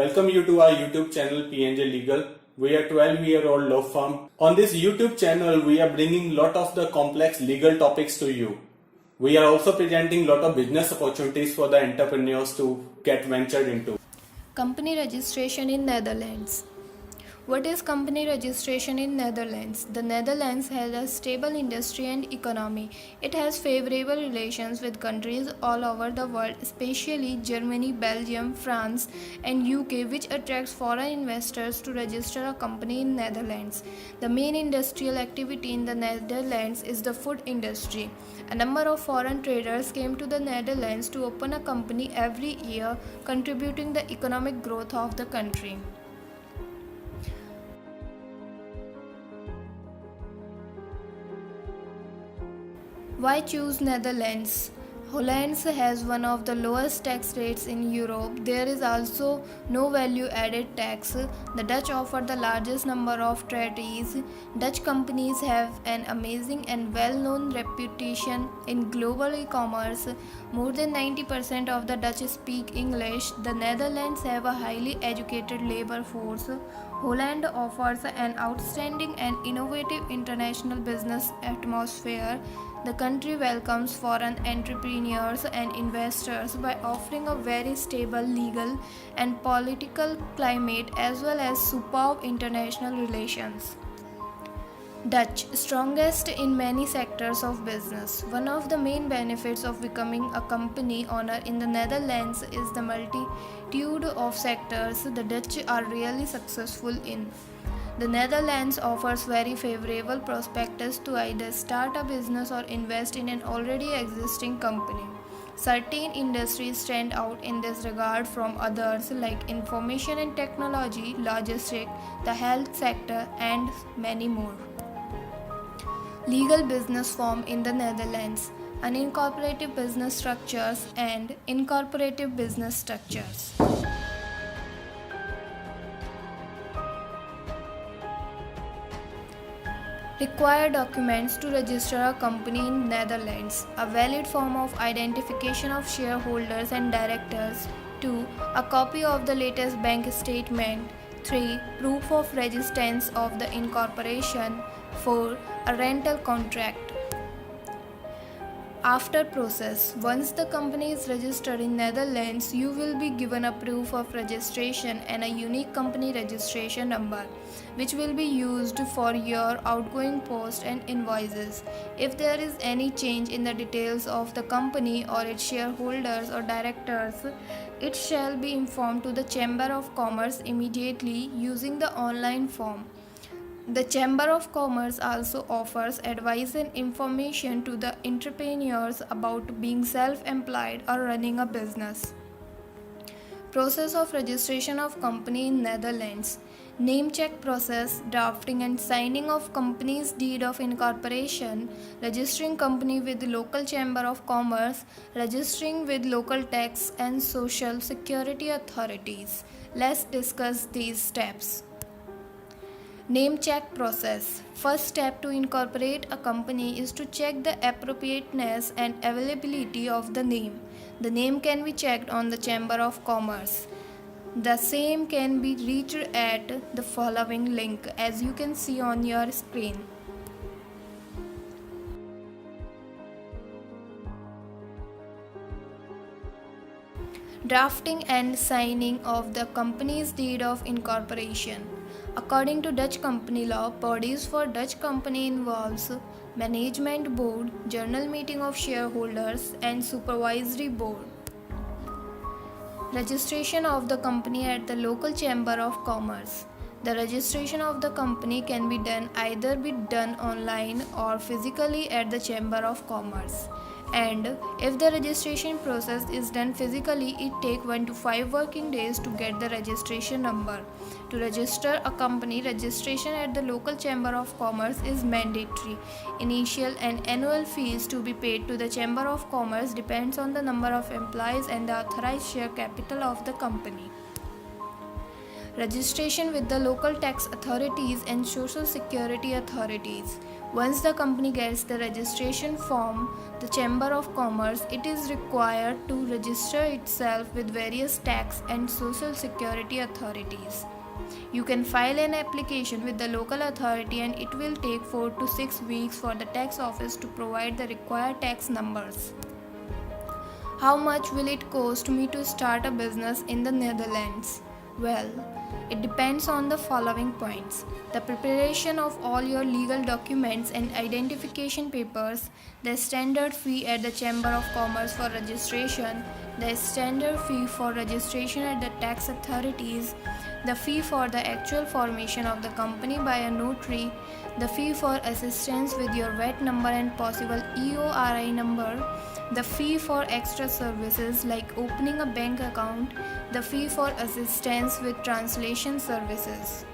welcome you to our YouTube channel PNJ Legal. We are 12-year-old law firm. On this YouTube channel, we are bringing lot of the complex legal topics to you. We are also presenting lot of business opportunities for the entrepreneurs to get ventured into. Company registration in Netherlands. What is company registration in Netherlands? The Netherlands has a stable industry and economy. It has favorable relations with countries all over the world, especially Germany, Belgium, France, and UK, which attracts foreign investors to register a company in Netherlands. The main industrial activity in the Netherlands is the food industry. A number of foreign traders came to the Netherlands to open a company every year, contributing the economic growth of the country. Why choose Netherlands? Holland has one of the lowest tax rates in Europe. There is also no value added tax. The Dutch offer the largest number of treaties. Dutch companies have an amazing and well known reputation in global e commerce. More than 90% of the Dutch speak English. The Netherlands have a highly educated labor force. Holland offers an outstanding and innovative international business atmosphere. The country welcomes foreign entrepreneurs and investors by offering a very stable legal and political climate as well as superb international relations. Dutch, strongest in many sectors of business. One of the main benefits of becoming a company owner in the Netherlands is the multitude of sectors the Dutch are really successful in. The Netherlands offers very favorable prospectus to either start a business or invest in an already existing company. Certain industries stand out in this regard from others like information and technology, logistics, the health sector, and many more. Legal business form in the Netherlands, unincorporated business structures and incorporated business structures. Required documents to register a company in Netherlands. A valid form of identification of shareholders and directors. 2. A copy of the latest bank statement. 3. Proof of existence of the incorporation. 4. A rental contract. After process, once the company is registered in Netherlands, you will be given a proof of registration and a unique company registration number, which will be used for your outgoing post and invoices. If there is any change in the details of the company or its shareholders or directors, it shall be informed to the Chamber of Commerce immediately using the online form. The Chamber of Commerce also offers advice and information to the entrepreneurs about being self-employed or running a business. Process of registration of company in Netherlands. Name check process, drafting and signing of company's deed of incorporation, registering company with the local chamber of commerce, registering with local tax and social security authorities. Let's discuss these steps. Name check process. First step to incorporate a company is to check the appropriateness and availability of the name. The name can be checked on the Chamber of Commerce. The same can be reached at the following link as you can see on your screen. Drafting and signing of the company's deed of incorporation. According to Dutch company law, bodies for Dutch company involves management board, general meeting of shareholders and supervisory board. Registration of the company at the local chamber of commerce. The registration of the company can be done online or physically at the chamber of commerce. And if the registration process is done physically, it takes 1 to 5 working days to get the registration number. To register a company, registration at the local chamber of commerce is mandatory. Initial and annual fees to be paid to the chamber of commerce depends on the number of employees and the authorized share capital of the company. registration with the local tax authorities and social security authorities. Once the company gets the registration form, the Chamber of Commerce, it is required to register itself with various tax and social security authorities. You can file an application with the local authority and it will take 4 to 6 weeks for the tax office to provide the required tax numbers. How much will it cost me to start a business in the Netherlands? Well, it depends on the following points: the preparation of all your legal documents and identification papers, the standard fee at the Chamber of Commerce for registration, the standard fee for registration at the tax authorities, the fee for the actual formation of the company by a notary, the fee for assistance with your VAT number and possible EORI number, the fee for extra services like opening a bank account, the fee for assistance with translation services.